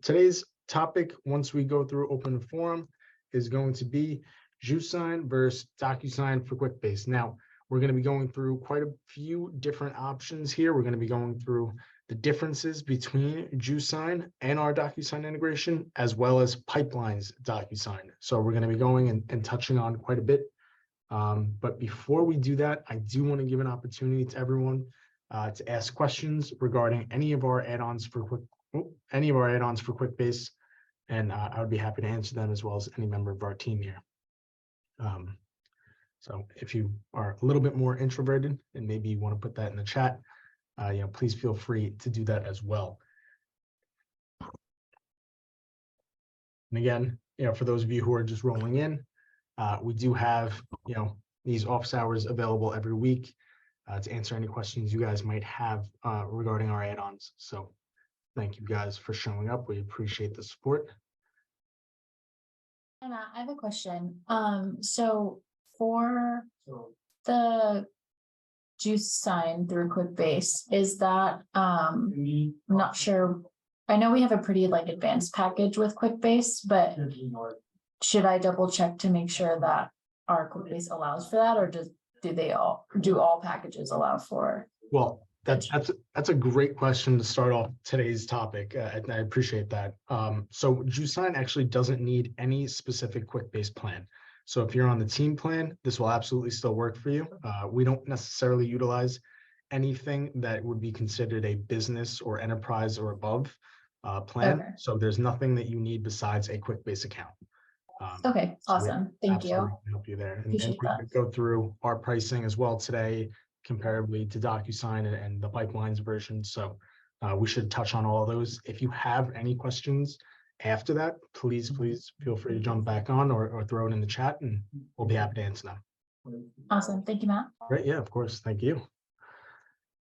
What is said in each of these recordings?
today's topic, once we go through open forum, is going to be JuicedSign versus DocuSign for Quickbase. Now, we're going to be going through quite a few different options here. We're going to be going through the differences between JuicedSign and our DocuSign integration, as well as pipelines DocuSign. So we're going to be going and touching on quite a bit. But before we do that, I do want to give an opportunity to everyone to ask questions regarding any of our add-ons for Quickbase, and I would be happy to answer them, as well as any member of our team here. So if you are a little bit more introverted and maybe you want to put that in the chat, please feel free to do that as well. And again, for those of you who are just rolling in, we do have, these office hours available every week to answer any questions you guys might have regarding our add-ons. So thank you guys for showing up. We appreciate the support. And I have a question. So for the JuicedSign through Quickbase, is that I'm not sure. I know we have a pretty advanced package with Quickbase, but should I double check to make sure that our Quickbase allows for that, or do all packages allow for? Well, that's a great question to start off today's topic. And I appreciate that. So JuicedSign actually doesn't need any specific Quickbase plan. So if you're on the team plan, this will absolutely still work for you. We don't necessarily utilize anything that would be considered a business or enterprise or above plan. Okay. So there's nothing that you need besides a Quickbase account. Okay, awesome. Thank you. Help you there. And we could go through our pricing as well today, comparably to DocuSign and the pipelines version. So we should touch on all of those. If you have any questions after that, please feel free to jump back on or throw it in the chat, and we'll be happy to answer them. Awesome. Thank you, Matt. Great. Yeah, of course. Thank you.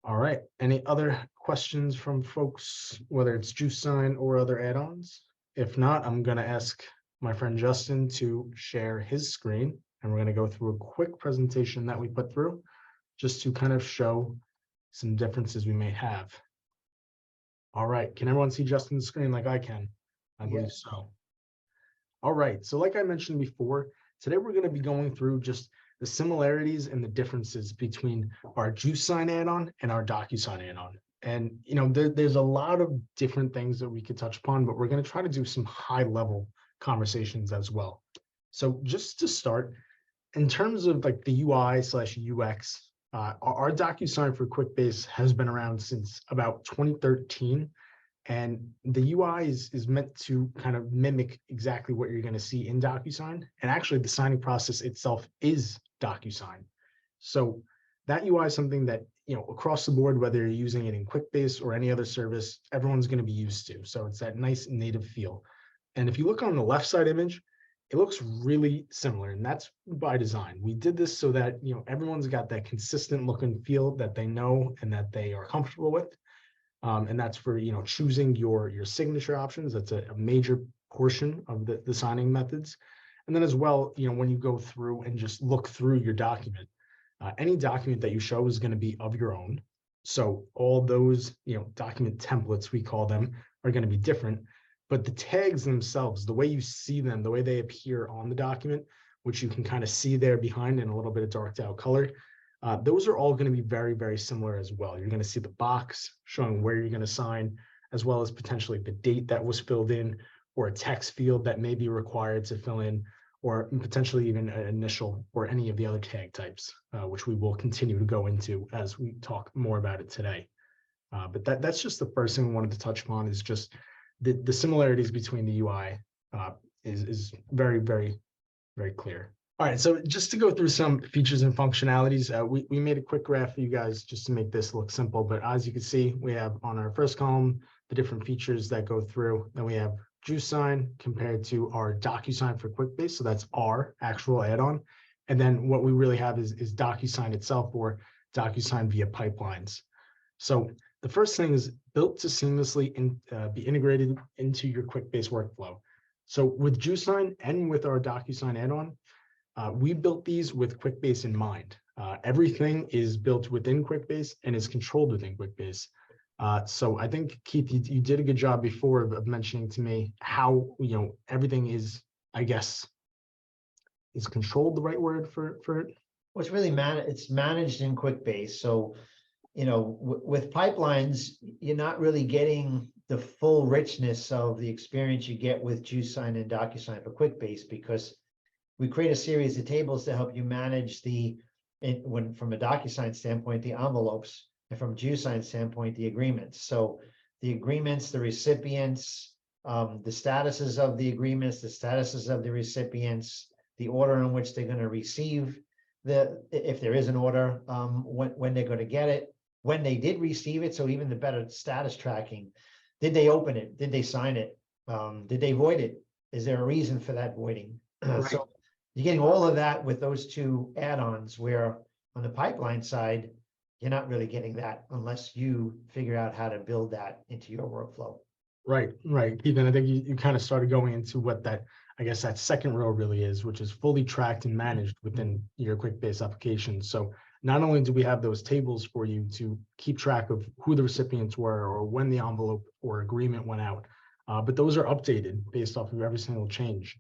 All right. Any other questions from folks, whether it's JuicedSign or other add-ons? If not, I'm going to ask my friend Justin to share his screen, and we're going to go through a quick presentation that we put through just to kind of show some differences we may have. All right. Can everyone see Justin's screen like I can? I believe so. All right. So like I mentioned before, today we're going to be going through just the similarities and the differences between our JuicedSign add-on and our DocuSign add-on. And, there's a lot of different things that we could touch upon, but we're going to try to do some high-level conversations as well. So just to start, in terms of the UI/UX, our DocuSign for Quickbase has been around since about 2013. And the UI is meant to kind of mimic exactly what you're going to see in DocuSign. And actually, the signing process itself is DocuSign. So that UI is something that, across the board, whether you're using it in Quickbase or any other service, everyone's going to be used to. So it's that nice native feel. And if you look on the left side image, it looks really similar, and that's by design. We did this so that, everyone's got that consistent look and feel that they know and that they are comfortable with. And that's for, choosing your signature options. That's a major portion of the signing methods. And then as well, when you go through and just look through your document, any document that you show is going to be of your own. So all those, document templates, we call them, are going to be different. But the tags themselves, the way you see them, the way they appear on the document, which you can kind of see there behind in a little bit of darked out color, those are all going to be very, very similar as well. You're going to see the box showing where you're going to sign, as well as potentially the date that was filled in, or a text field that may be required to fill in, or potentially even an initial or any of the other tag types, which we will continue to go into as we talk more about it today. But that's just the first thing we wanted to touch upon, is just the similarities between the UI is very, very, very clear. All right, so just to go through some features and functionalities, we made a quick graph for you guys just to make this look simple. But as you can see, we have on our first column the different features that go through. Then we have JuicedSign compared to our DocuSign for Quickbase. So that's our actual add-on. And then what we really have is DocuSign itself, or DocuSign via pipelines. So the first thing is built to seamlessly be integrated into your Quickbase workflow. So with JuicedSign and with our DocuSign add-on, we built these with Quickbase in mind. Everything is built within Quickbase and is controlled within Quickbase. So I think, Keith, you did a good job before of mentioning to me how, everything is, I guess, is controlled the right word for it? Well, it's really it's managed in Quickbase. So, with pipelines, you're not really getting the full richness of the experience you get with JuicedSign and DocuSign for Quickbase, because we create a series of tables to help you manage from a DocuSign standpoint, the envelopes, and from a JuicedSign standpoint, the agreements. So the agreements, the recipients, the statuses of the agreements, the statuses of the recipients, the order in which they're going to receive if there is an order, when they're going to get it, when they did receive it. So even the better status tracking. Did they open it? Did they sign it? Did they void it? Is there a reason for that voiding? Right. So you're getting all of that with those two add-ons, where on the pipeline side, you're not really getting that unless you figure out how to build that into your workflow. Right. Keith, and I think you kind of started going into what that, I guess, that second row really is, which is fully tracked and managed within your Quickbase application. So not only do we have those tables for you to keep track of who the recipients were or when the envelope or agreement went out, but those are updated based off of every single change.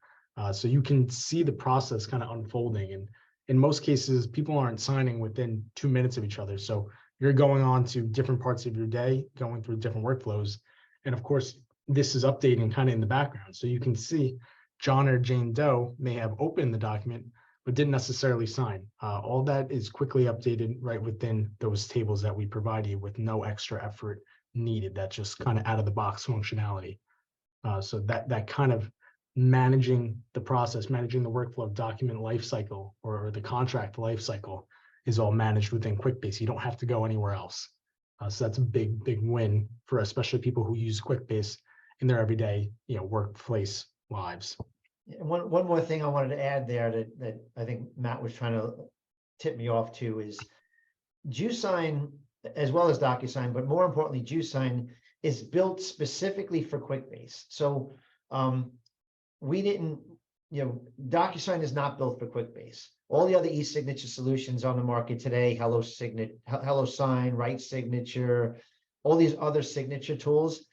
So you can see the process kind of unfolding. And in most cases, people aren't signing within 2 minutes of each other. So you're going on to different parts of your day, going through different workflows. And of course, this is updating kind of in the background. So you can see John or Jane Doe may have opened the document, but didn't necessarily sign. All that is quickly updated right within those tables that we provide you with no extra effort needed. That's just kind of out of the box functionality. So that kind of managing the process, managing the workflow, document lifecycle or the contract lifecycle is all managed within Quickbase. You don't have to go anywhere else. So that's a big win for especially people who use Quickbase in their everyday, workplace lives. One more thing I wanted to add there that I think Matt was trying to tip me off to is JuicedSign, as well as DocuSign, but more importantly, JuicedSign is built specifically for Quickbase. So we didn't, DocuSign is not built for Quickbase. All the other e-signature solutions on the market today, HelloSign, Right Signature, all these other signature tools,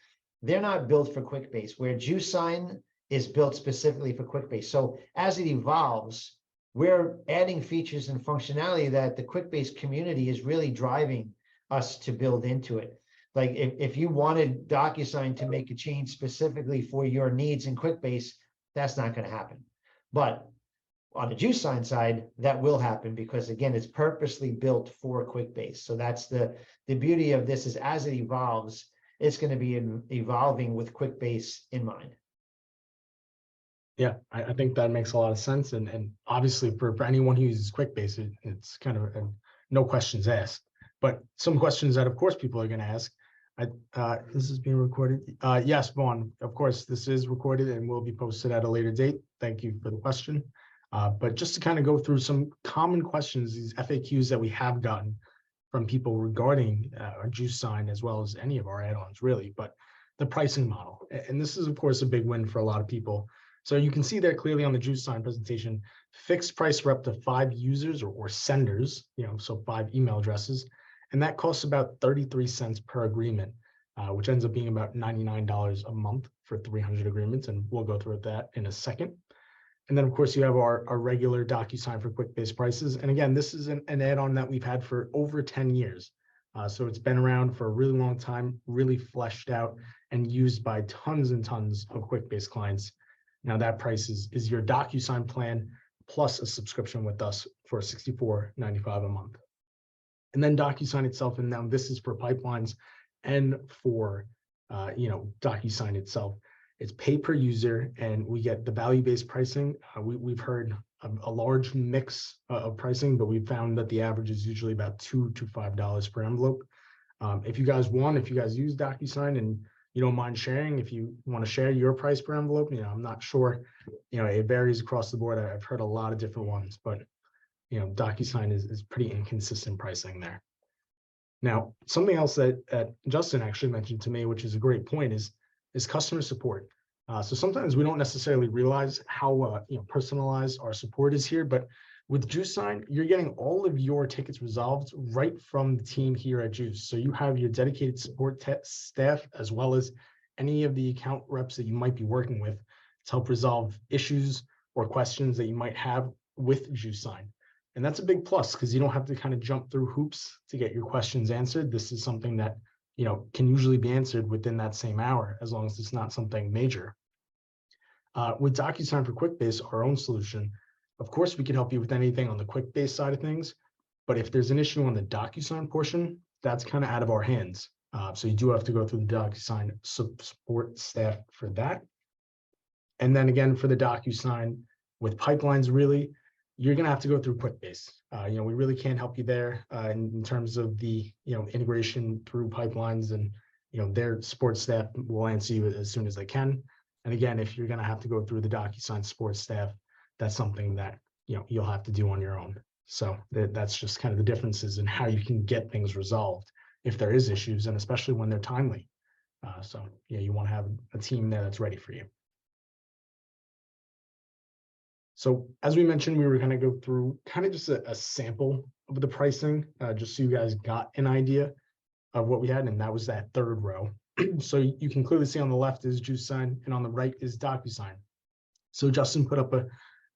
they're not built for Quickbase, where JuicedSign is built specifically for Quickbase. So as it evolves, we're adding features and functionality that the Quickbase community is really driving us to build into it. Like if you wanted DocuSign to make a change specifically for your needs in Quickbase, that's not going to happen. But on the JuicedSign side, that will happen because, again, it's purposely built for Quickbase. So that's the beauty of this, is as it evolves, it's going to be evolving with Quickbase in mind. Yeah, I think that makes a lot of sense. And obviously for anyone who uses Quickbase, it's kind of no questions asked. But some questions that, of course, people are going to ask. This is being recorded. Yes, Vaughn, of course, this is recorded and will be posted at a later date. Thank you for the question. But just to kind of go through some common questions, these FAQs that we have gotten from people regarding our JuicedSign, as well as any of our add-ons, really, but the pricing model. And this is, of course, a big win for a lot of people. So you can see there clearly on the JuicedSign presentation, fixed price for up to 5 users or senders, so 5 email addresses. And that costs about 33 cents per agreement, which ends up being about $99 a month for 300 agreements. And we'll go through that in a second. And then, of course, you have our regular DocuSign for Quickbase prices. And again, this is an add-on that we've had for over 10 years. So it's been around for a really long time, really fleshed out and used by tons and tons of Quickbase clients. Now that price is your DocuSign plan plus a subscription with us for $64.95 a month. And then DocuSign itself, and now this is for pipelines and for DocuSign itself. It's pay per user, and we get the value-based pricing. We've heard a large mix of pricing, but we've found that the average is usually about $2 to $5 per envelope. If you guys use DocuSign and you don't mind sharing, if you want to share your price per envelope, I'm not sure, it varies across the board. I've heard a lot of different ones, but DocuSign is pretty inconsistent pricing there. Now, something else that Justin actually mentioned to me, which is a great point, is customer support. So sometimes we don't necessarily realize how personalized our support is here, but With JuicedSign, you're getting all of your tickets resolved right from the team here at Juice. So you have your dedicated support staff, as well as any of the account reps that you might be working with to help resolve issues or questions that you might have with JuicedSign. And that's a big plus because you don't have to kind of jump through hoops to get your questions answered. This is something that, can usually be answered within that same hour, as long as it's not something major. With DocuSign for Quickbase, our own solution, of course, we can help you with anything on the Quickbase side of things. But if there's an issue on the DocuSign portion, that's kind of out of our hands. So you do have to go through the DocuSign support staff for that. And then again, for the DocuSign with pipelines, really, you're going to have to go through Quickbase. We really can't help you there in terms of the, integration through pipelines, and, their support staff will answer you as soon as they can. And again, if you're going to have to go through the DocuSign support staff, that's something that, you'll have to do on your own. So that's just kind of the differences in how you can get things resolved if there is issues, and especially when they're timely. So you want to have a team there that's ready for you. So as we mentioned, we were going to go through kind of just a sample of the pricing, just so you guys got an idea of what we had. And that was that third row. So you can clearly see on the left is JuicedSign and on the right is DocuSign. So Justin put up a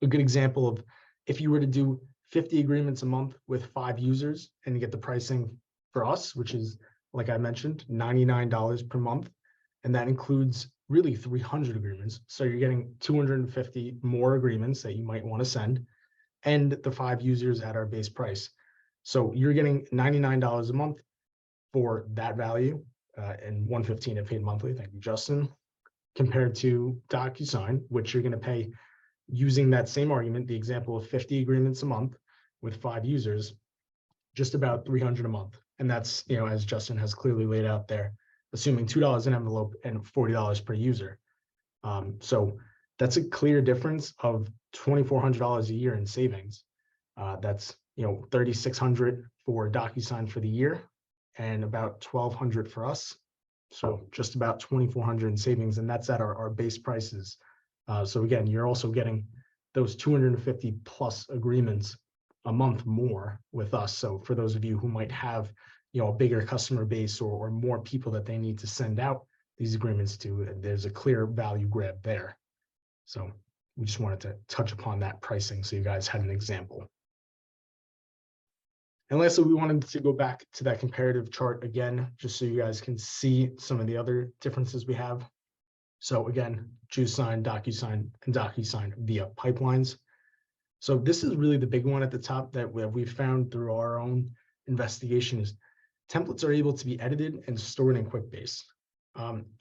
good example of if you were to do 50 agreements a month with 5 users and you get the pricing for us, which is, like I mentioned, $99 per month. And that includes really 300 agreements. So you're getting 250 more agreements that you might want to send, and the 5 users at our base price. So you're getting $99 a month for that value, and $115 if paid monthly. Thank you, Justin. Compared to DocuSign, which you're going to pay using that same argument, the example of 50 agreements a month with 5 users, just about $300 a month. And that's, as Justin has clearly laid out there, assuming $2 an envelope and $40 per user. So that's a clear difference of $2,400 a year in savings. That's, $3,600 for DocuSign for the year and about $1,200 for us. So just about $2,400 in savings, and that's at our base prices. So again, you're also getting those 250 plus agreements a month more with us. So for those of you who might have, a bigger customer base or more people that they need to send out these agreements to, there's a clear value grab there. So we just wanted to touch upon that pricing so you guys had an example. And lastly, we wanted to go back to that comparative chart again, just so you guys can see some of the other differences we have. So again, JuicedSign, DocuSign, and DocuSign via pipelines. So this is really the big one at the top that we've found through our own investigation is templates are able to be edited and stored in Quickbase.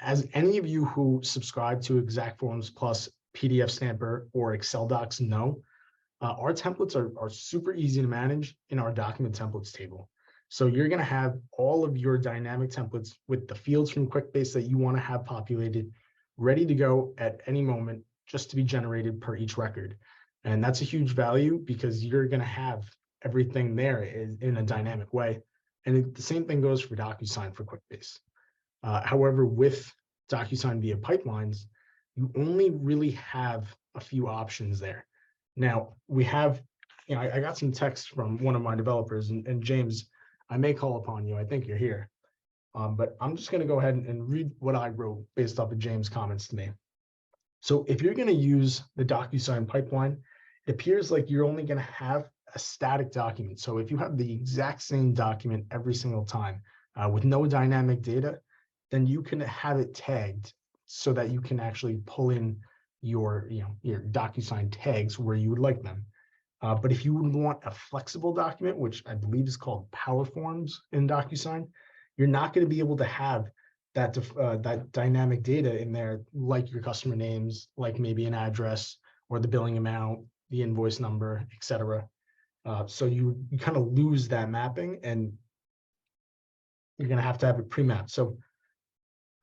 As any of you who subscribe to Exact Forms Plus, PDF Stamper, or Excel docs know, our templates are super easy to manage in our document templates table. So you're going to have all of your dynamic templates with the fields from Quickbase that you want to have populated, ready to go at any moment, just to be generated per each record. And that's a huge value because you're going to have everything there in a dynamic way. And the same thing goes for DocuSign for Quickbase. However, with DocuSign via pipelines, you only really have a few options there. Now, we have, I got some text from one of my developers, and James, I may call upon you. I think you're here. But I'm just going to go ahead and read what I wrote based off of James' comments to me. So if you're going to use the DocuSign pipeline, it appears like you're only going to have a static document. So if you have the exact same document every single time with no dynamic data, then you can have it tagged so that you can actually pull in your DocuSign tags where you would like them. But if you would want a flexible document, which I believe is called Power Forms in DocuSign, you're not going to be able to have that dynamic data in there, like your customer names, like maybe an address or the billing amount, the invoice number, etc. So you kind of lose that mapping, and you're going to have it pre-mapped. So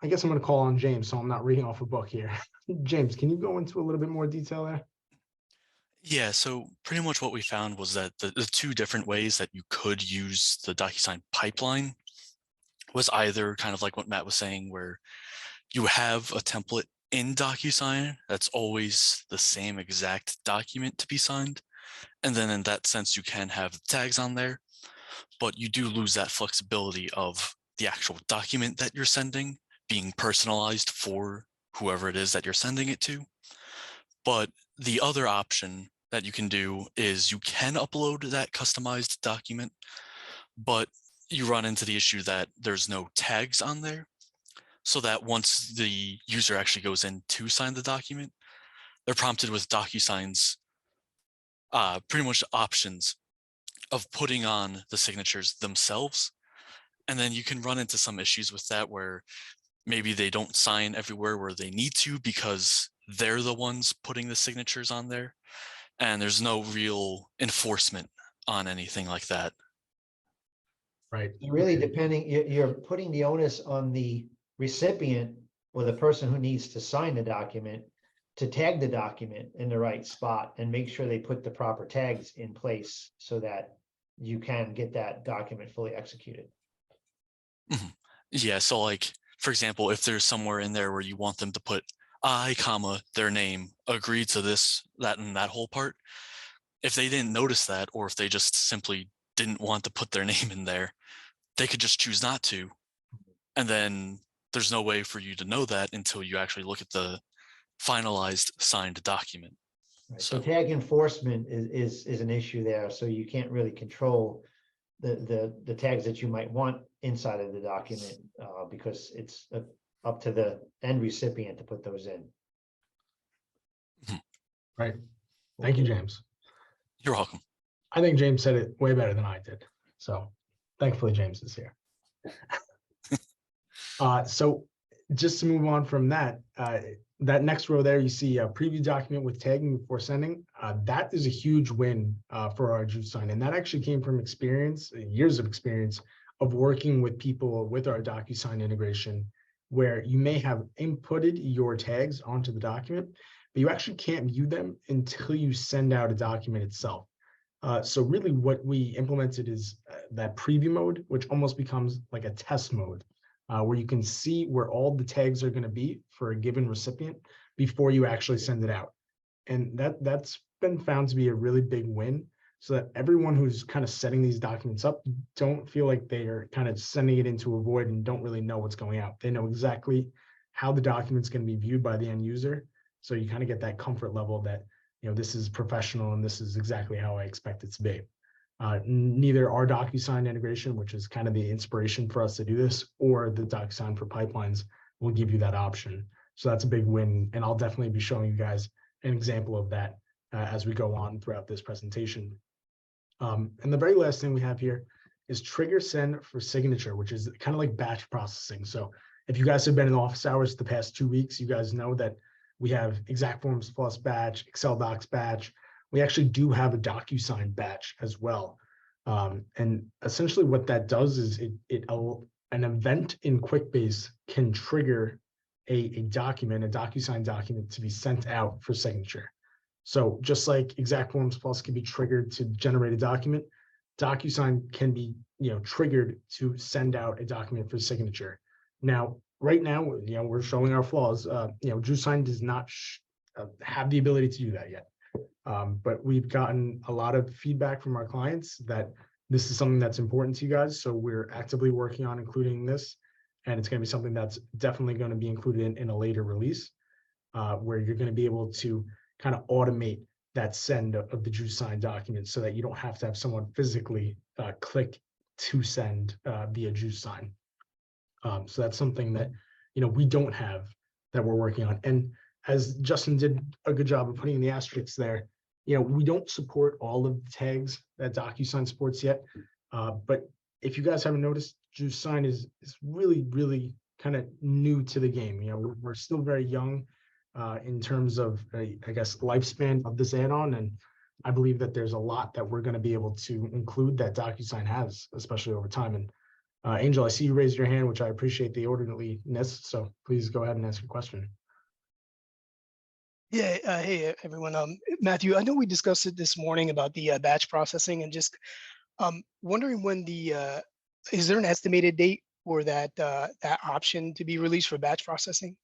I guess I'm going to call on James, so I'm not reading off a book here. James, can you go into a little bit more detail there? Yeah, so pretty much what we found was that the 2 different ways that you could use the DocuSign pipeline was either kind of like what Matt was saying, where you have a template in DocuSign that's always the same exact document to be signed, And then in that sense, you can have the tags on there, but you do lose that flexibility of the actual document that you're sending being personalized for whoever it is that you're sending it to. But the other option that you can do is you can upload that customized document, but you run into the issue that there's no tags on there, so that once the user actually goes in to sign the document, they're prompted with DocuSign's pretty much options of putting on the signatures themselves. And then you can run into some issues with that where maybe they don't sign everywhere where they need to because they're the ones putting the signatures on there. And there's no real enforcement on anything like that. Right. Really depending, you're putting the onus on the recipient or the person who needs to sign the document to tag the document in the right spot and make sure they put the proper tags in place so that you can get that document fully executed. Yeah, so like, for example, if there's somewhere in there where you want them to put I, comma, their name, agree to this, that, and that whole part, if they didn't notice that, or if they just simply didn't want to put their name in there, they could just choose not to. And then there's no way for you to know that until you actually look at the finalized signed document. Right. So tag enforcement is an issue there. So you can't really control the tags that you might want inside of the document because it's up to the end recipient to put those in. Right. Thank you, James. You're welcome. I think James said it way better than I did. So thankfully James is here. So just to move on from that, that next row there, you see a preview document with tagging before sending. That is a huge win for our JuicedSign. And that actually came from experience, years of experience of working with people with our DocuSign integration, where you may have inputted your tags onto the document, but you actually can't view them until you send out a document itself. So really what we implemented is that preview mode, which almost becomes like a test mode, where you can see where all the tags are going to be for a given recipient before you actually send it out. And that's been found to be a really big win, so that everyone who's kind of setting these documents up don't feel like they are kind of sending it into a void and don't really know what's going out. They know exactly how the document's going to be viewed by the end user. So you kind of get that comfort level that, you know, this is professional and this is exactly how I expect it to be. Neither our DocuSign integration, which is kind of the inspiration for us to do this, or the DocuSign for pipelines will give you that option. So that's a big win. And I'll definitely be showing you guys an example of that as we go on throughout this presentation. And the very last thing we have here is trigger send for signature, which is kind of like batch processing. So if you guys have been in office hours the past 2 weeks, you guys know that we have Exact Forms Plus batch, Excel Docs batch. We actually do have a DocuSign batch as well. And essentially what that does is an event in Quickbase can trigger a document, a DocuSign document, to be sent out for signature. So just like Exact Forms Plus can be triggered to generate a document, DocuSign can be, you know, triggered to send out a document for signature. Now, right now, you know, we're showing our flaws. You know, JuicedSign does not have the ability to do that yet. But we've gotten a lot of feedback from our clients that this is something that's important to you guys. So we're actively working on including this, and it's going to be something that's definitely going to be included in a later release, where you're going to be able to kind of automate that send of the JuicedSign document so that you don't have to have someone physically click to send via JuicedSign. So that's something that, you know, we don't have, that we're working on. And as Justin did a good job of putting in the asterisks there, you know, we don't support all of the tags that DocuSign supports yet. But if you guys haven't noticed, JuicedSign is really, really kind of new to the game. You know, we're still very young in terms of, I guess, lifespan of this add-on. And I believe that there's a lot that we're going to be able to include that DocuSign has, especially over time. And Angel, I see you raised your hand, which I appreciate the orderliness. So please go ahead and ask your question. Yeah, hey everyone. Matthew, I know we discussed it this morning about the batch processing, and just wondering when is there an estimated date for that that option to be released for batch processing?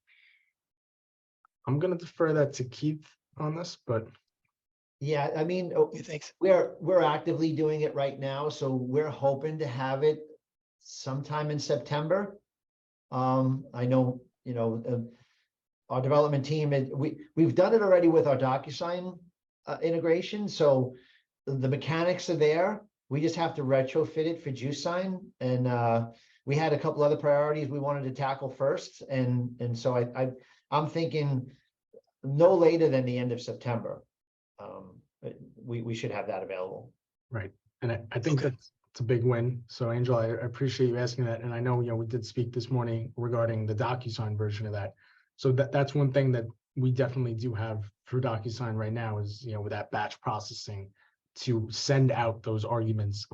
I'm going to defer that to Keith on this, but Yeah, I mean, Okay, thanks. we're actively doing it right now, so we're hoping to have it sometime in September. I know, our development team, we've done it already with our DocuSign integration, so the mechanics are there. We just have to retrofit it for JuicedSign, and we had a couple other priorities we wanted to tackle first, and so I'm thinking no later than the end of September. We should have that available. Right. And I think Okay. that's a big win. So Angel, I appreciate you asking that. And I know, we did speak this morning regarding the DocuSign version of that. So that's one thing that we definitely do have through DocuSign right now is, with that batch processing to send out those arguments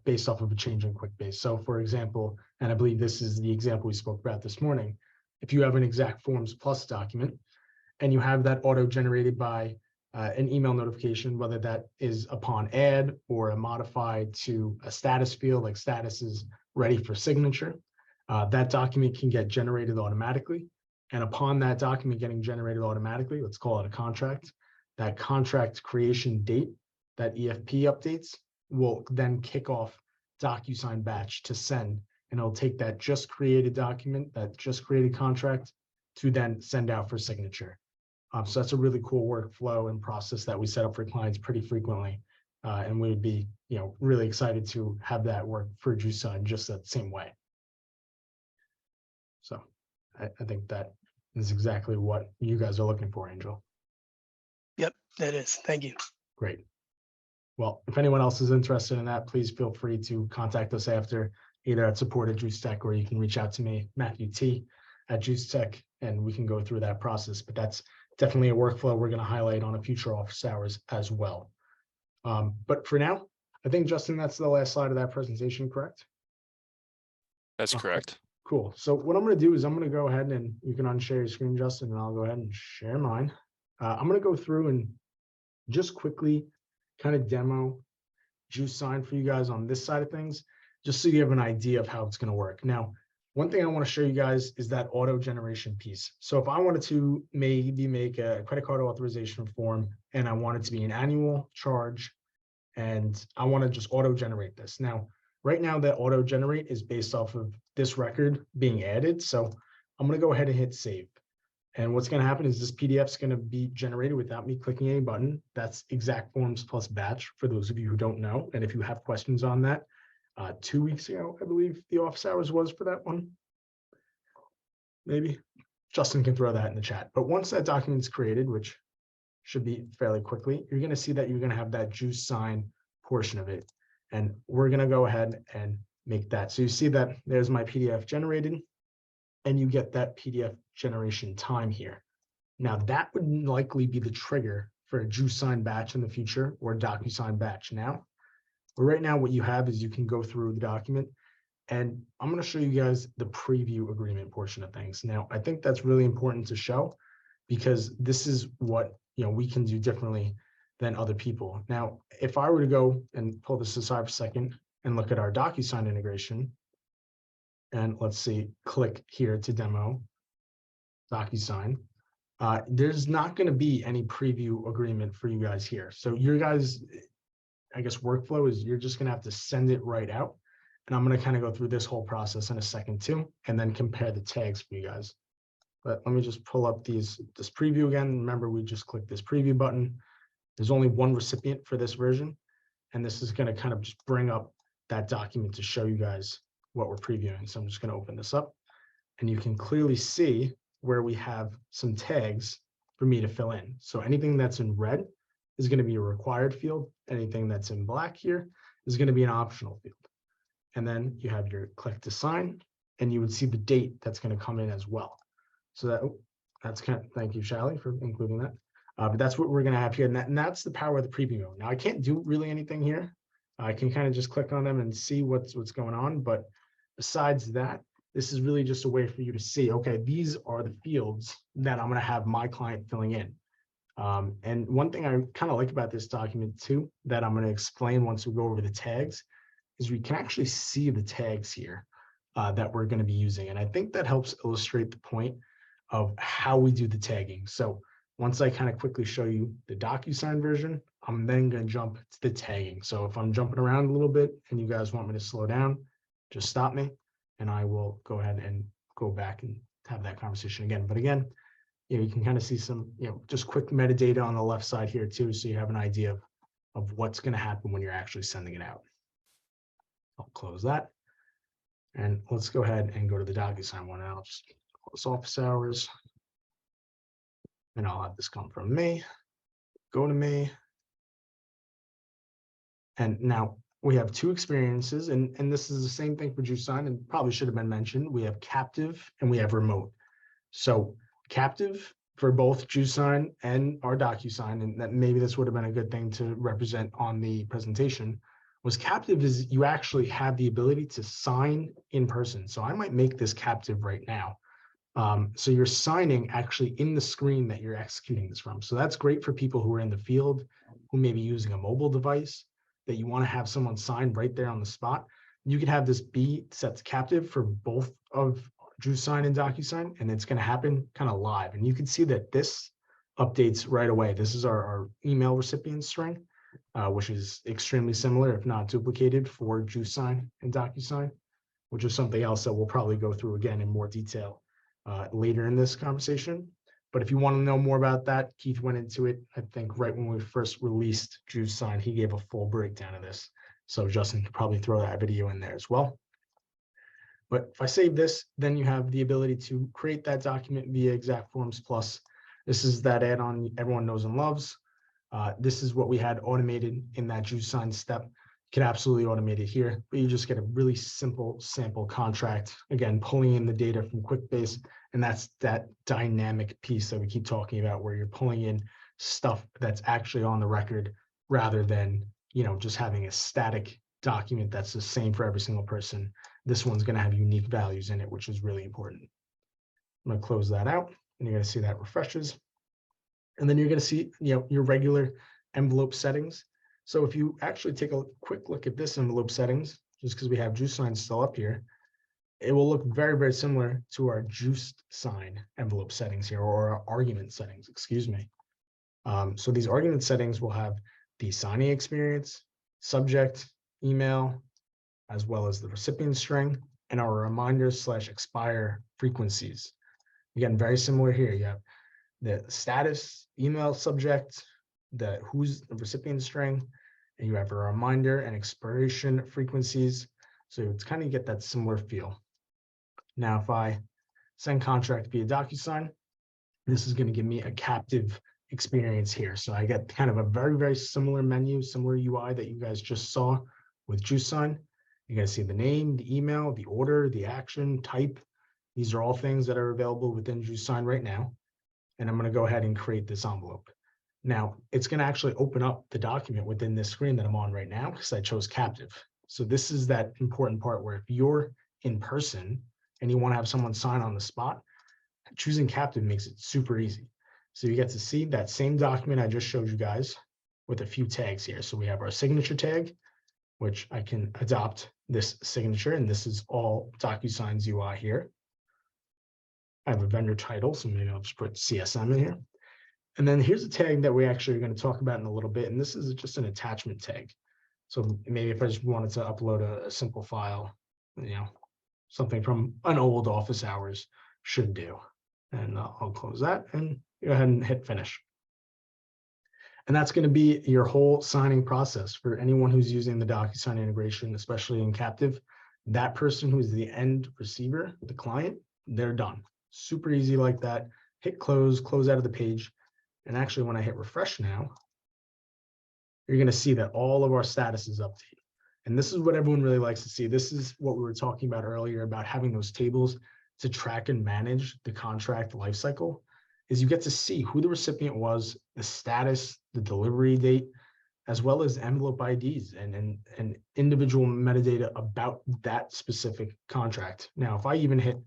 based off of a change in Quickbase. So for example, and I believe this is the example we spoke about this morning, if you have an exact forms plus document and you have that auto-generated by an email notification, whether that is upon add or a modified to a status field, like status is ready for signature, that document can get generated automatically. And upon that document getting generated automatically, let's call it a contract, that contract creation date, that EFP updates will then kick off DocuSign batch to send, and it'll take that just created document, that just created contract to then send out for signature. So that's a really cool workflow and process that we set up for clients pretty frequently. And we would be, really excited to have that work for JuicedSign just that same way. So I think that is exactly what you guys are looking for, Angel. Yep, that is. Thank you. Great. Well, if anyone else is interested in that, please feel free to contact us after, either at support@JuicedTech, or you can reach out to me, Matthew T, at JuicedTech, and we can go through that process. But that's definitely a workflow we're going to highlight on a future office hours as well. But for now, I think, Justin, that's the last slide of that presentation, correct? That's Okay, correct. cool. So what I'm going to do is I'm going to go ahead and you can unshare your screen, Justin, and I'll go ahead and share mine. I'm going to go through and just quickly kind of demo JuicedSign for you guys on this side of things, just so you have an idea of how it's going to work. Now, one thing I want to show you guys is that auto generation piece. So if I wanted to maybe make a credit card authorization form and I want it to be an annual charge and I want to just auto generate this. Now, right now that auto generate is based off of this record being added. So I'm going to go ahead and hit save. And what's going to happen is this PDF is going to be generated without me clicking any button. That's exact forms plus batch for those of you who don't know. And if you have questions on that, 2 weeks ago, I believe the office hours was for that one. Maybe Justin can throw that in the chat. But once that document is created, which should be fairly quickly, you're going to see that you're going to have that JuicedSign portion of it. And we're going to go ahead and make that. So you see that there's my PDF generated, and you get that PDF generation time here. Now that would likely be the trigger for a JuicedSign batch in the future, or DocuSign batch now. But right now what you have is you can go through the document, and I'm going to show you guys the preview agreement portion of things. Now, I think that's really important to show because this is what we can do differently than other people. Now, if I were to go and pull this aside for a second and look at our DocuSign integration, and let's see, click here to demo DocuSign, there's not going to be any preview agreement for you guys here. So your guys, I guess, workflow is you're just going to have to send it right out. And I'm going to kind of go through this whole process in a second too, and then compare the tags for you guys. But let me just pull up this preview again. Remember, we just clicked this preview button. There's only one recipient for this version. And this is going to kind of just bring up that document to show you guys what we're previewing. So I'm just going to open this up, and you can clearly see where we have some tags for me to fill in. So anything that's in red is going to be a required field. Anything that's in black here is going to be an optional field. And then you have your click to sign, and you would see the date that's going to come in as well. So that's kind of, thank you, Shally, for including that. But that's what we're going to have here. And that's the power of the preview mode. Now, I can't do really anything here. I can kind of just click on them and see what's going on. But besides that, this is really just a way for you to see, okay, these are the fields that I'm going to have my client filling in. And one thing I kind of like about this document too, that I'm going to explain once we go over the tags, is we can actually see the tags here that we're going to be using. And I think that helps illustrate the point of how we do the tagging. So once I kind of quickly show you the DocuSign version, I'm then going to jump to the tagging. So if I'm jumping around a little bit and you guys want me to slow down, just stop me and I will go ahead and go back and have that conversation again. But again, you can kind of see some, just quick metadata on the left side here too. So you have an idea of what's going to happen when you're actually sending it out. I'll close that. And let's go ahead and go to the DocuSign one. I'll just close office hours. And I'll have this come from me, go to me. And now we have two experiences, and this is the same thing for JuicedSign, and probably should have been mentioned. We have captive and we have remote. So captive for both JuicedSign and our DocuSign, and that maybe this would have been a good thing to represent on the presentation, was captive is you actually have the ability to sign in person. So I might make this captive right now. So you're signing actually in the screen that you're executing this from. So that's great for people who are in the field, who may be using a mobile device, that you want to have someone sign right there on the spot. You could have this be set to captive for both of JuicedSign and DocuSign, and it's going to happen kind of live. And you can see that this updates right away. This is our email recipient string, which is extremely similar, if not duplicated, for JuicedSign and DocuSign, which is something else that we'll probably go through again in more detail later in this conversation. But if you want to know more about that, Keith went into it, I think, right when we first released JuicedSign. He gave a full breakdown of this. So Justin could probably throw that video in there as well. But if I save this, then you have the ability to create that document via Exact Forms Plus. This is that add-on everyone knows and loves. This is what we had automated in that JuicedSign step. You can absolutely automate it here, but you just get a really simple sample contract. Again, pulling in the data from Quickbase, and that's that dynamic piece that we keep talking about, where you're pulling in stuff that's actually on the record rather than, just having a static document that's the same for every single person. This one's going to have unique values in it, which is really important. I'm going to close that out, and you're going to see that refreshes. And then you're going to see, your regular envelope settings. So if you actually take a quick look at this envelope settings, just because we have JuicedSign still up here, it will look very, very similar to our JuicedSign envelope settings here, or our argument settings, excuse me. So these argument settings will have the signing experience, subject, email, as well as the recipient string, and our reminder/expire frequencies. Again, very similar here. You have the status, email subject, who's the recipient string, and you have a reminder and expiration frequencies. So it's kind of get that similar feel. Now, if I send contract via DocuSign, this is going to give me a captive experience here. So I get kind of a very, very similar menu, similar UI that you guys just saw with JuicedSign. You guys see the name, the email, the order, the action, type. These are all things that are available within JuicedSign right now. And I'm going to go ahead and create this envelope. Now, it's going to actually open up the document within this screen that I'm on right now because I chose captive. So this is that important part where if you're in person and you want to have someone sign on the spot, choosing captive makes it super easy. So you get to see that same document I just showed you guys with a few tags here. So we have our signature tag, which I can adopt this signature, and this is all DocuSign's UI here. I have a vendor title, so maybe I'll just put CSM in here. And then here's a tag that we actually are going to talk about in a little bit, and this is just an attachment tag. So maybe if I just wanted to upload a simple file, something from an old office hours should do. And I'll close that and go ahead and hit finish. And that's going to be your whole signing process for anyone who's using the DocuSign integration, especially in captive. That person who's the end receiver, the client, they're done. Super easy like that. Hit close out of the page. And actually, when I hit refresh now, you're going to see that all of our status is updated. And this is what everyone really likes to see. This is what we were talking about earlier about having those tables to track and manage the contract lifecycle, is you get to see who the recipient was, the status, the delivery date, as well as envelope IDs and individual metadata about that specific contract. Now, if I even hit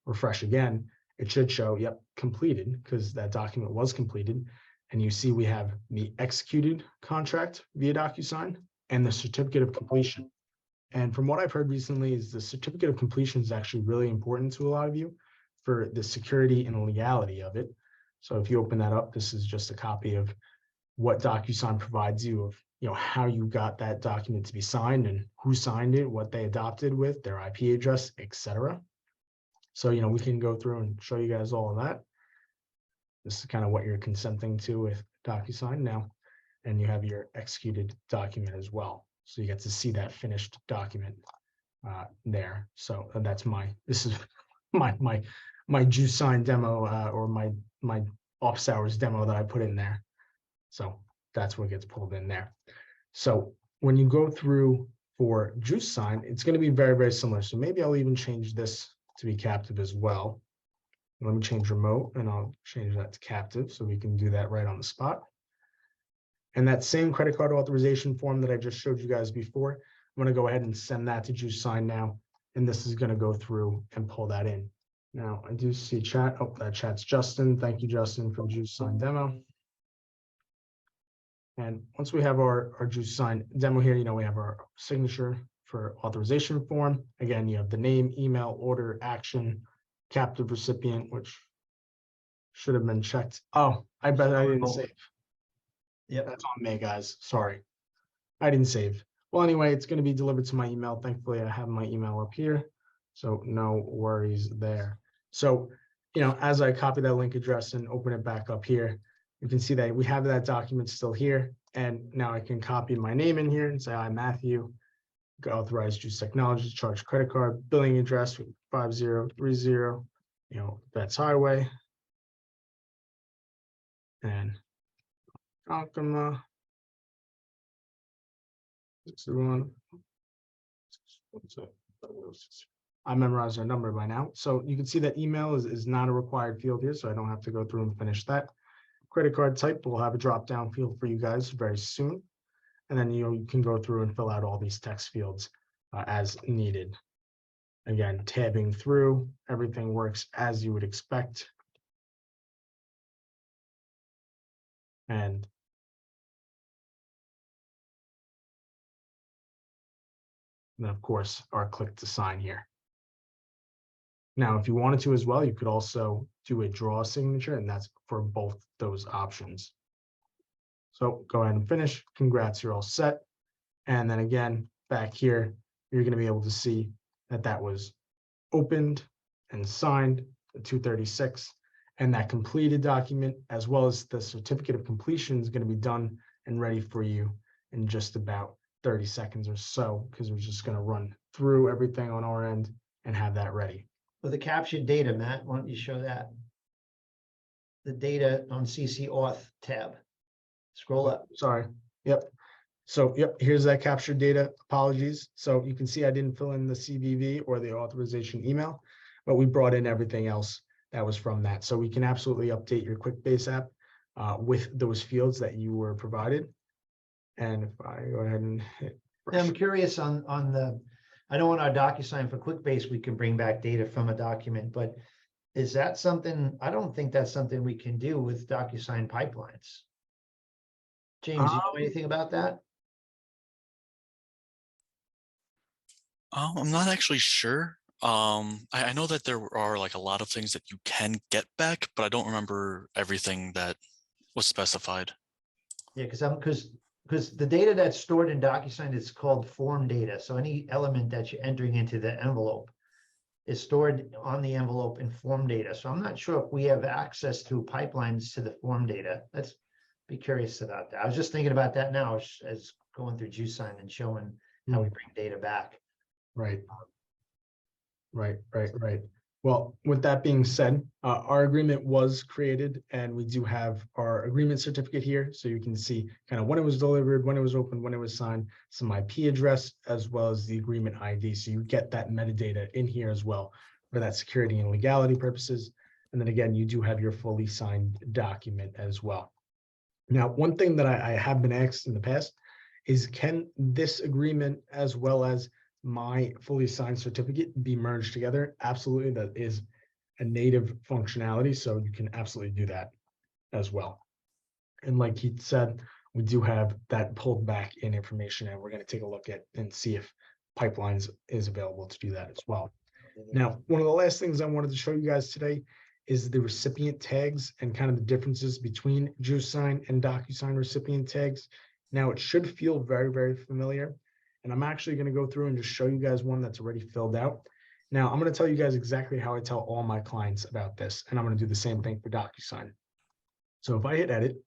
refresh again, it should show, yep, completed, because that document was completed. And you see we have the executed contract via DocuSign and the certificate of completion. And from what I've heard recently is the certificate of completion is actually really important to a lot of you for the security and legality of it. So if you open that up, this is just a copy of what DocuSign provides you of, how you got that document to be signed and who signed it, what they adopted with, their IP address, etc. So, we can go through and show you guys all of that. This is kind of what you're consenting to with DocuSign now. And you have your executed document as well. So you get to see that finished document there. So this is my JuicedSign demo or my office hours demo that I put in there. So that's what gets pulled in there. So when you go through for JuicedSign, it's going to be very, very similar. So maybe I'll even change this to be captive as well. Let me change remote and I'll change that to captive so we can do that right on the spot. And that same credit card authorization form that I just showed you guys before, I'm going to go ahead and send that to JuicedSign now. And this is going to go through and pull that in. Now I do see chat. Oh, that chat's Justin. Thank you, Justin, for JuicedSign demo. And once we have our JuicedSign demo here, we have our signature for authorization form. Again, you have the name, email, order, action, captive recipient, which should have been checked. Oh, I bet I didn't save. Yep. That's on me, guys. Sorry. I didn't save. Well, anyway, it's going to be delivered to my email. Thankfully, I have my email up here. So no worries there. So, as I copy that link address and open it back up here, you can see that we have that document still here. And now I can copy my name in here and say, I'm Matthew, authorized Juice Technologies, charge credit card, billing address 5030, Vets Highway. And Alcama. I memorized our number by now. So you can see that email is not a required field here, so I don't have to go through and finish that. Credit card type, we'll have a drop-down field for you guys very soon. And then you can go through and fill out all these text fields as needed. Again, tabbing through, everything works as you would expect. And then, of course, our click to sign here. Now, if you wanted to as well, you could also do a draw signature, and that's for both those options. So go ahead and finish. Congrats, you're all set. And then again, back here, you're going to be able to see that that was opened and signed at 2:36, and that completed document, as well as the certificate of completion, is going to be done and ready for you in just about 30 seconds or so, because we're just going to run through everything on our end and have that ready. With the captured data, Matt, why don't you show that? The data on CC Auth tab. Scroll up. Sorry. Yep. So, yep, here's that captured data. Apologies. So you can see I didn't fill in the CVV or the authorization email, but we brought in everything else that was from that. So we can absolutely update your Quickbase app with those fields that you were provided. And if I go ahead and hit Now, I'm curious on the, I know on our DocuSign for Quickbase, we can bring back data from a document, but is that something, I don't think that's something we can do with DocuSign pipelines. James, you know anything about that? I'm not actually sure. I know that there are like a lot of things that you can get back, but I don't remember everything that was specified. Yeah, because the data that's stored in DocuSign is called form data. So any element that you're entering into the envelope is stored on the envelope in form data. So I'm not sure if we have access through pipelines to the form data. Let's be curious about that. I was just thinking about that now as going through JuicedSign and showing how we bring data back. Right. Well, with that being said, our agreement was created and we do have our agreement certificate here. So you can see kind of when it was delivered, when it was opened, when it was signed, some IP address, as well as the agreement ID. So you get that metadata in here as well for that security and legality purposes. And then again, you do have your fully signed document as well. Now, one thing that I have been asked in the past is, can this agreement as well as my fully signed certificate be merged together? Absolutely, that is a native functionality, so you can absolutely do that as well. And like he said, we do have that pulled back in information, and we're going to take a look at and see if Pipelines is available to do that as well. Now, one of the last things I wanted to show you guys today is the recipient tags and kind of the differences between JuicedSign and DocuSign recipient tags. Now it should feel very, very familiar. And I'm actually going to go through and just show you guys one that's already filled out. Now I'm going to tell you guys exactly how I tell all my clients about this. And I'm going to do the same thing for DocuSign. So if I hit edit,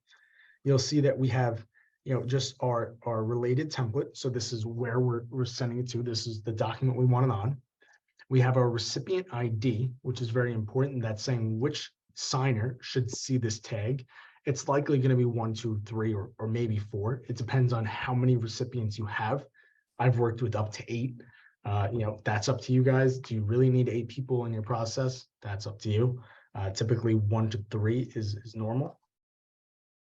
you'll see that we have, just our related template. So this is where we're sending it to. This is the document we want it on. We have our recipient ID, which is very important. That's saying which signer should see this tag. It's likely going to be 1, 2, 3, or maybe 4. It depends on how many recipients you have. I've worked with up to 8. That's up to you guys. Do you really need 8 people in your process? That's up to you. Typically 1 to 3 is normal.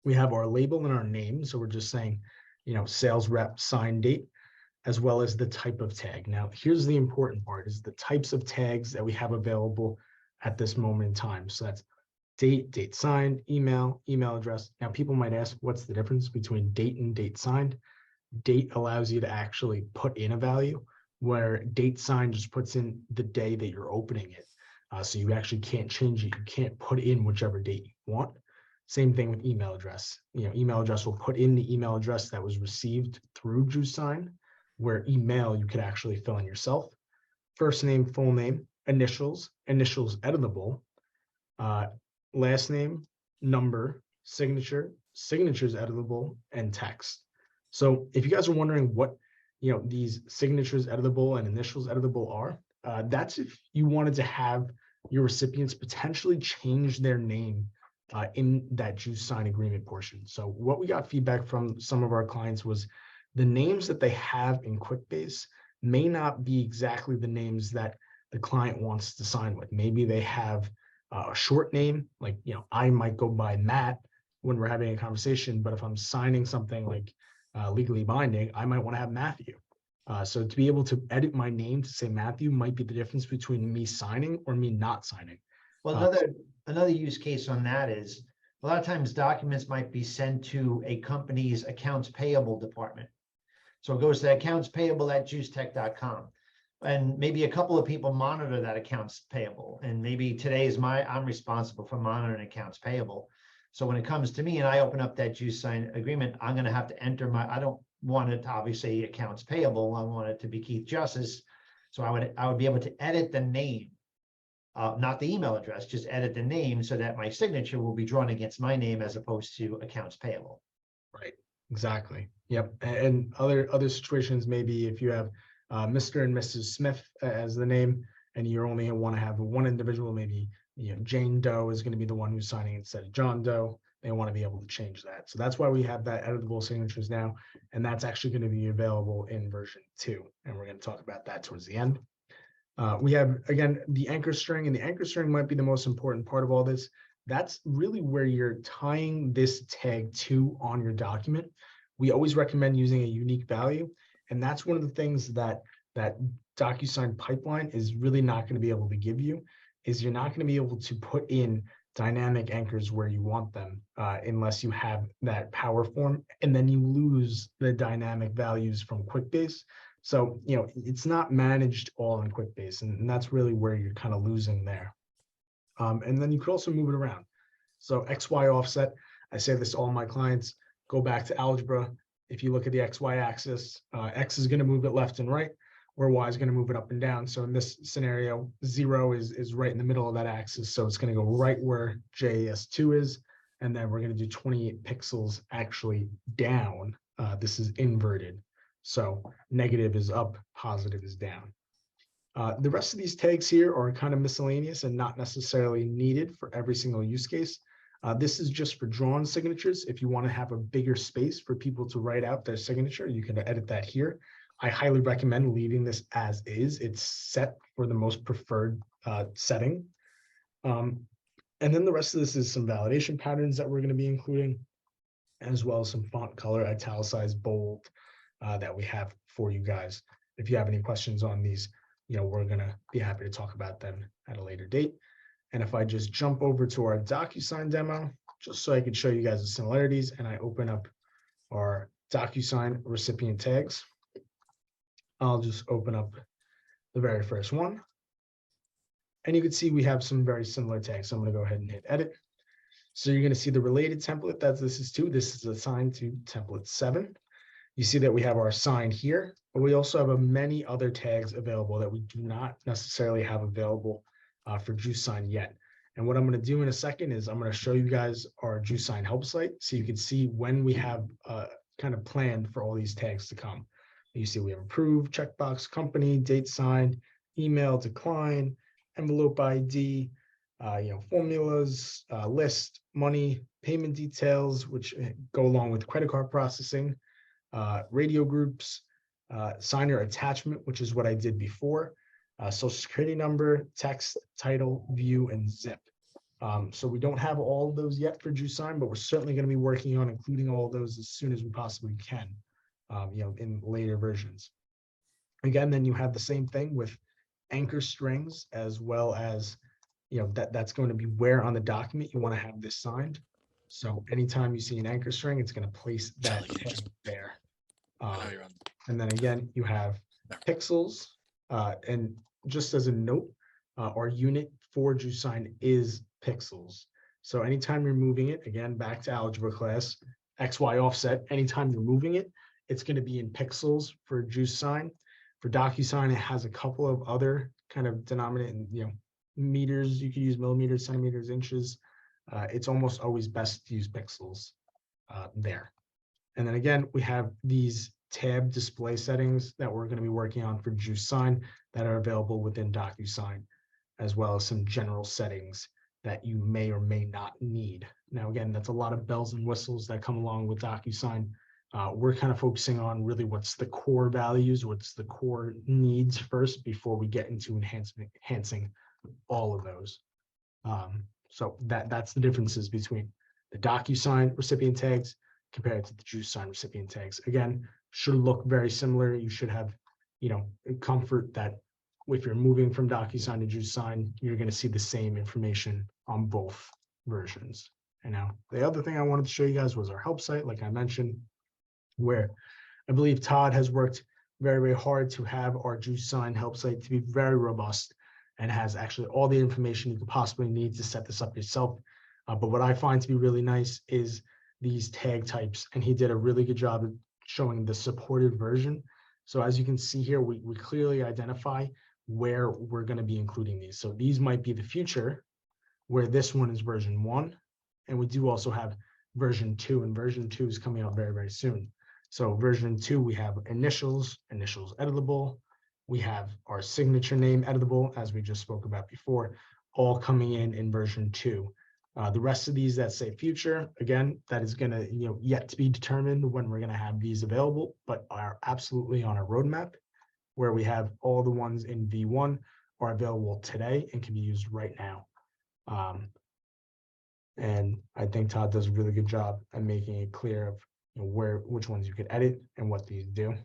We have our label and our name. So we're just saying, sales rep sign date, as well as the type of tag. Now, here's the important part, is the types of tags that we have available at this moment in time. So that's date, date signed, email, email address. Now, people might ask, what's the difference between date and date signed? Date allows you to actually put in a value, where date signed just puts in the day that you're opening it. So you actually can't change it. You can't put in whichever date you want. Same thing with email address. Email address will put in the email address that was received through JuicedSign, where email you could actually fill in yourself. First name, full name, initials editable, last name, number, signature, signatures editable, and text. So if you guys are wondering what these signatures editable and initials editable are, that's if you wanted to have your recipients potentially change their name in that JuicedSign agreement portion. So what we got feedback from some of our clients was the names that they have in Quickbase may not be exactly the names that the client wants to sign with. Maybe they have a short name, like, I might go by Matt when we're having a conversation, but if I'm signing something like legally binding, I might want to have Matthew. So to be able to edit my name to say Matthew might be the difference between me signing or me not signing. Well, another use case on that is a lot of times documents might be sent to a company's accounts payable department. So it goes to accounts payable at juicetech.com. And maybe a couple of people monitor that accounts payable. And maybe today is I'm responsible for monitoring accounts payable. So when it comes to me and I open up that JuicedSign agreement, I'm going to have to enter I don't want it to obviously accounts payable. I want it to be Keith Justice. So I would be able to edit the name, not the email address, just edit the name so that my signature will be drawn against my name as opposed to accounts payable. Right. Exactly. Yep. And other situations, maybe if you have Mr. and Mrs. Smith as the name, and you only want to have one individual, maybe Jane Doe is going to be the one who's signing instead of John Doe. They want to be able to change that. So that's why we have that editable signatures now, and that's actually going to be available in version 2. And we're going to talk about that towards the end. We have, again, the anchor string, and the anchor string might be the most important part of all this. That's really where you're tying this tag to on your document. We always recommend using a unique value. And that's one of the things that DocuSign pipeline is really not going to be able to give you, is you're not going to be able to put in dynamic anchors where you want them unless you have that power form, and then you lose the dynamic values from Quickbase. So, it's not managed all in Quickbase, and that's really where you're kind of losing there. And then you could also move it around. So XY offset, I say this to all my clients, go back to algebra. If you look at the XY axis, X is going to move it left and right, where Y is going to move it up and down. So in this scenario, 0 is right in the middle of that axis. So it's going to go right where JS2 is. And then we're going to do 28 pixels actually down. This is inverted. So negative is up, positive is down. The rest of these tags here are kind of miscellaneous and not necessarily needed for every single use case. This is just for drawn signatures. If you want to have a bigger space for people to write out their signature, you can edit that here. I highly recommend leaving this as is. It's set for the most preferred setting. And then the rest of this is some validation patterns that we're going to be including, as well as some font color, italicized, bold, that we have for you guys. If you have any questions on these, we're going to be happy to talk about them at a later date. And if I just jump over to our DocuSign demo, just so I could show you guys the similarities, and I open up our DocuSign recipient tags, I'll just open up the very first one. And you can see we have some very similar tags. So I'm going to go ahead and hit edit. So you're going to see the related template that this is to. This is assigned to template 7. You see that we have our sign here, but we also have many other tags available that we do not necessarily have available for JuicedSign yet. And what I'm going to do in a second is I'm going to show you guys our JuicedSign help site so you can see when we have kind of planned for all these tags to come. You see we have approved, checkbox, company, date signed, email, decline, envelope ID, formulas, list, money, payment details, which go along with credit card processing, radio groups, signer attachment, which is what I did before, social security number, text, title, view, and zip. So we don't have all of those yet for JuicedSign, but we're certainly going to be working on including all of those as soon as we possibly can, in later versions. Again, then you have the same thing with anchor strings, as well as, that's going to be where on the document you want to have this signed. So anytime you see an anchor string, it's going to place that tag there. And then again, you have pixels. And just as a note, our unit for JuicedSign is pixels. So anytime you're moving it, again, back to algebra class, XY offset, anytime you're moving it, it's going to be in pixels for JuicedSign. For DocuSign, it has a couple of other kind of denominator, meters. You could use millimeters, centimeters, inches. It's almost always best to use pixels there. And then again, we have these tab display settings that we're going to be working on for JuicedSign that are available within DocuSign, as well as some general settings that you may or may not need. Now, again, that's a lot of bells and whistles that come along with DocuSign. We're kind of focusing on really what's the core values, what's the core needs first before we get into enhancing all of those. So that's the differences between the DocuSign recipient tags compared to the JuicedSign recipient tags. Again, should look very similar. You should have, comfort that if you're moving from DocuSign to JuicedSign, you're going to see the same information on both versions. And now the other thing I wanted to show you guys was our help site, like I mentioned, where I believe Todd has worked very, very hard to have our JuicedSign help site to be very robust and has actually all the information you could possibly need to set this up yourself. But what I find to be really nice is these tag types, and he did a really good job of showing the supported version. So as you can see here, we clearly identify where we're going to be including these. So these might be the future, where this one is version 1, and we do also have version 2, and version 2 is coming out very, very soon. So version 2, we have initials editable. We have our signature name editable, as we just spoke about before, all coming in version 2. The rest of these that say future, again, that is going to, yet to be determined when we're going to have these available, but are absolutely on a roadmap, where we have all the ones in V1 are available today and can be used right now. And I think Todd does a really good job at making it clear of which ones you could edit and what these do,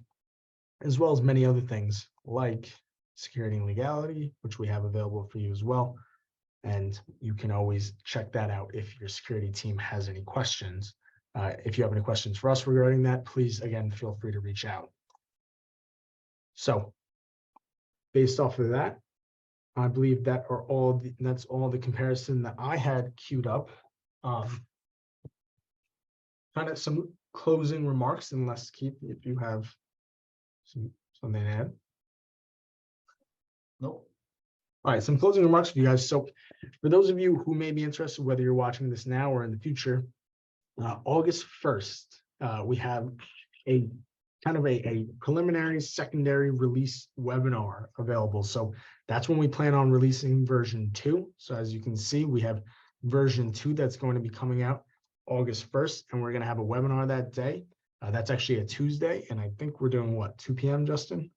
as well as many other things like security and legality, which we have available for you as well. And you can always check that out if your security team has any questions. If you have any questions for us regarding that, please, again, feel free to reach out. So based off of that, I believe that's all the comparison that I had queued up. Kind of some closing remarks, unless Keith, if you have something to add. Nope. All right, some closing remarks for you guys. So for those of you who may be interested, whether you're watching this now or in the future, August 1st, we have a kind of a preliminary secondary release webinar available. So that's when we plan on releasing version 2. So as you can see, we have version 2 that's going to be coming out August 1st, and we're going to have a webinar that day. That's actually a Tuesday, and I think we're doing what, 2 p.m., Justin?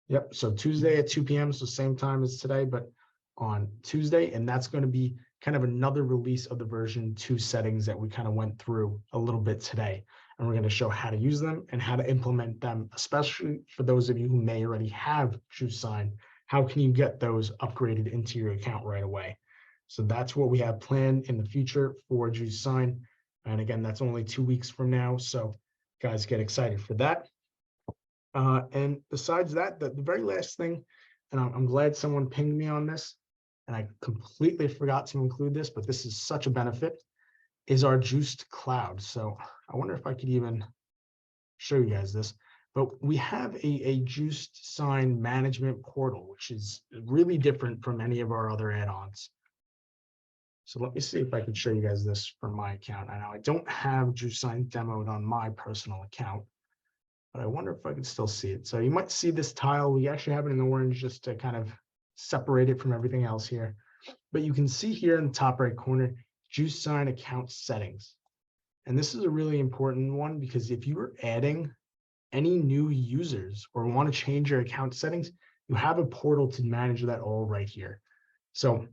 Yep, so Tuesday at 2 p.m., so same time as today, but on Tuesday, and that's going to be kind of another release of the version 2 settings that we kind of went through a little bit today. And we're going to show how to use them and how to implement them, especially for those of you who may already have JuicedSign. How can you get those upgraded into your account right away? So that's what we have planned in the future for JuicedSign. And again, that's only 2 weeks from now. So guys, get excited for that. And besides that, the very last thing and I'm glad someone pinged me on this, and I completely forgot to include this, but this is such a benefit, is our Juiced Cloud. So I wonder if I could even show you guys this, but we have a JuicedSign management portal, which is really different from any of our other add-ons. So let me see if I can show you guys this from my account. I know I don't have JuicedSign demoed on my personal account, but I wonder if I can still see it. So you might see this tile. We actually have it in orange just to kind of separate it from everything else here. But you can see here in the top right corner, JuicedSign account settings. And this is a really important one because if you are adding any new users or want to change your account settings, you have a portal to manage that all right here. So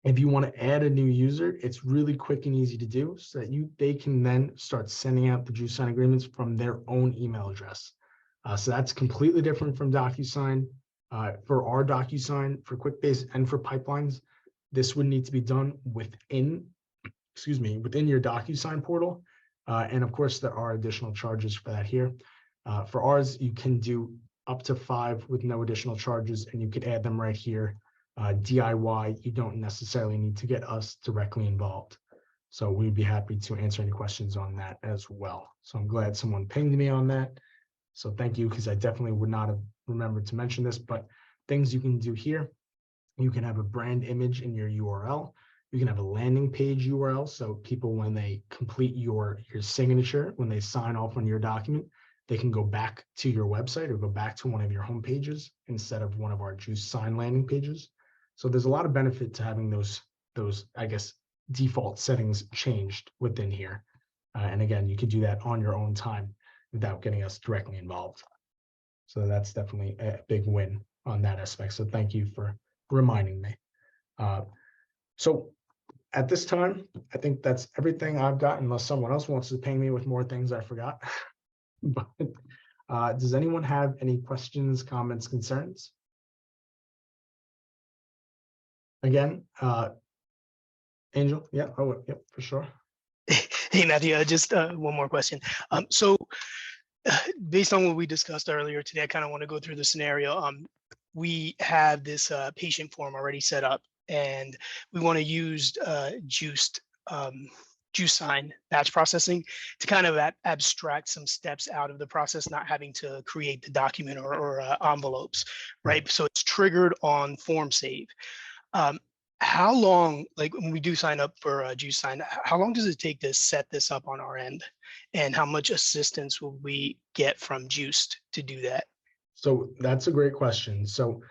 if you want to add a new user, it's really quick and easy to do so that they can then start sending out the JuicedSign agreements from their own email address. So that's completely different from DocuSign. For our DocuSign, for Quickbase, and for pipelines, this would need to be done within your DocuSign portal. And of course, there are additional charges for that here. For ours, you can do up to 5 with no additional charges, and you could add them right here. DIY, you don't necessarily need to get us directly involved. So we'd be happy to answer any questions on that as well. So I'm glad someone pinged me on that. So thank you, because I definitely would not have remembered to mention this, but things you can do here, you can have a brand image in your URL. You can have a landing page URL. So people, when they complete your signature, when they sign off on your document, they can go back to your website or go back to one of your home pages instead of one of our JuicedSign landing pages. So there's a lot of benefit to having those I guess, default settings changed within here. And again, you can do that on your own time without getting us directly involved. So that's definitely a big win on that aspect. So thank you for reminding me. So at this time, I think that's everything I've got, unless someone else wants to ping me with more things I forgot. But does anyone have any questions, comments, concerns? Again, Angel, yeah, oh, yep, for sure. Hey, Matthew, just one more question. So based on what we discussed earlier today, I kind of want to go through the scenario. We have this patient form already set up, and we want to use JuicedSign batch processing to kind of abstract some steps out of the process, not having to create the document or envelopes, right? So it's triggered on form save. How long, like when we do sign up for JuicedSign, how long does it take to set this up on our end? And how much assistance will we get from Juiced to do that? So that's a great question. So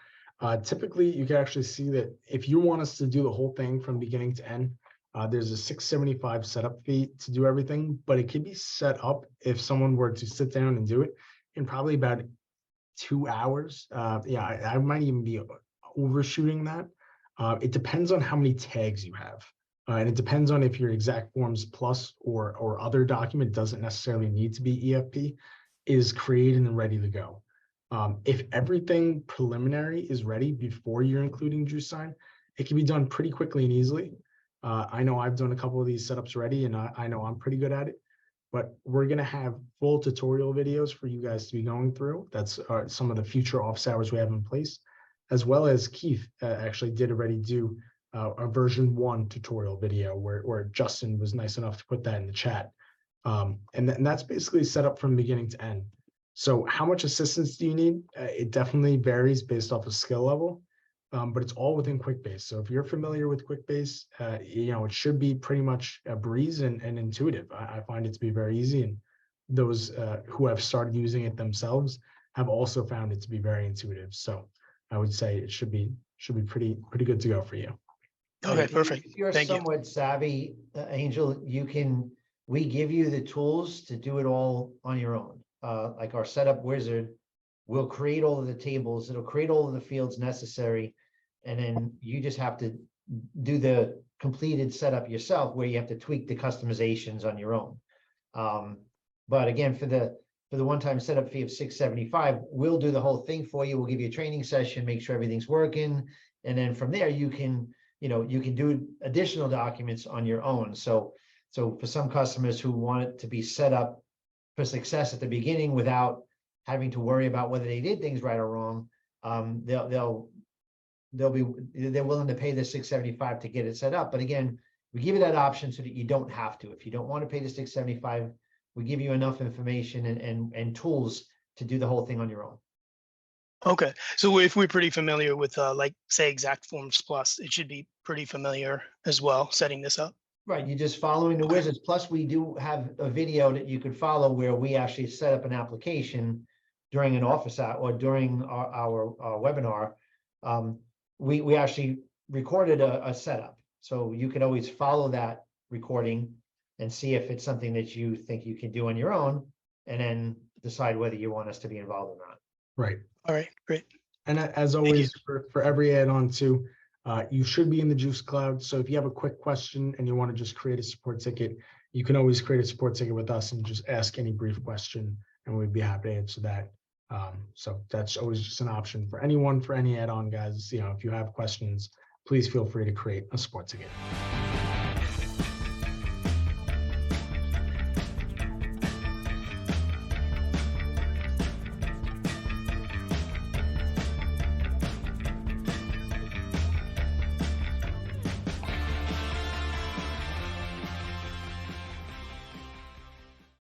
typically you can actually see that if you want us to do the whole thing from beginning to end, there's a $675 setup fee to do everything, but it can be set up if someone were to sit down and do it in probably about 2 hours. Yeah, I might even be overshooting that. It depends on how many tags you have. And it depends on if your exact forms plus or other document doesn't necessarily need to be EFP is created and ready to go. If everything preliminary is ready before you're including JuicedSign, it can be done pretty quickly and easily. I know I've done a couple of these setups already, and I know I'm pretty good at it. But we're going to have full tutorial videos for you guys to be going through. That's some of the future office hours we have in place, as well as Keith actually did already do a version 1 tutorial video where Justin was nice enough to put that in the chat. And that's basically set up from beginning to end. So how much assistance do you need? It definitely varies based off of skill level, but it's all within Quickbase. So if you're familiar with Quickbase, it should be pretty much a breeze and intuitive. I find it to be very easy, and those who have started using it themselves have also found it to be very intuitive. So I would say it should be pretty good to go for you. Okay, perfect. If you're Thank you. somewhat savvy, Angel, we give you the tools to do it all on your own. Like our setup wizard will create all of the tables. It'll create all of the fields necessary. And then you just have to do the completed setup yourself, where you have to tweak the customizations on your own. But again, for the one-time setup fee of $675, we'll do the whole thing for you. We'll give you a training session, make sure everything's working. And then from there, you can do additional documents on your own. So for some customers who want it to be set up for success at the beginning without having to worry about whether they did things right or wrong, they're willing to pay the $675 to get it set up. But again, we give you that option so that you don't have to. If you don't want to pay the $675, we give you enough information and tools to do the whole thing on your own. Okay, so if we're pretty familiar with like say Exact Forms Plus, it should be pretty familiar as well, setting this up. Right, you're just following the wizards. Plus, we do have a video that you could follow where we actually set up an application during an office hour or during our webinar. We actually recorded a setup, so you could always follow that recording and see if it's something that you think you can do on your own, and then decide whether you want us to be involved or not. Right. All right, great. And as always, for every add-on too, you should be in the Juice Cloud. So if you have a quick question and you want to just create a support ticket, you can always create a support ticket with us and just ask any brief question, and we'd be happy to answer that. So that's always just an option for anyone, for any add-on, guys. You know, if you have questions, please feel free to create a support ticket.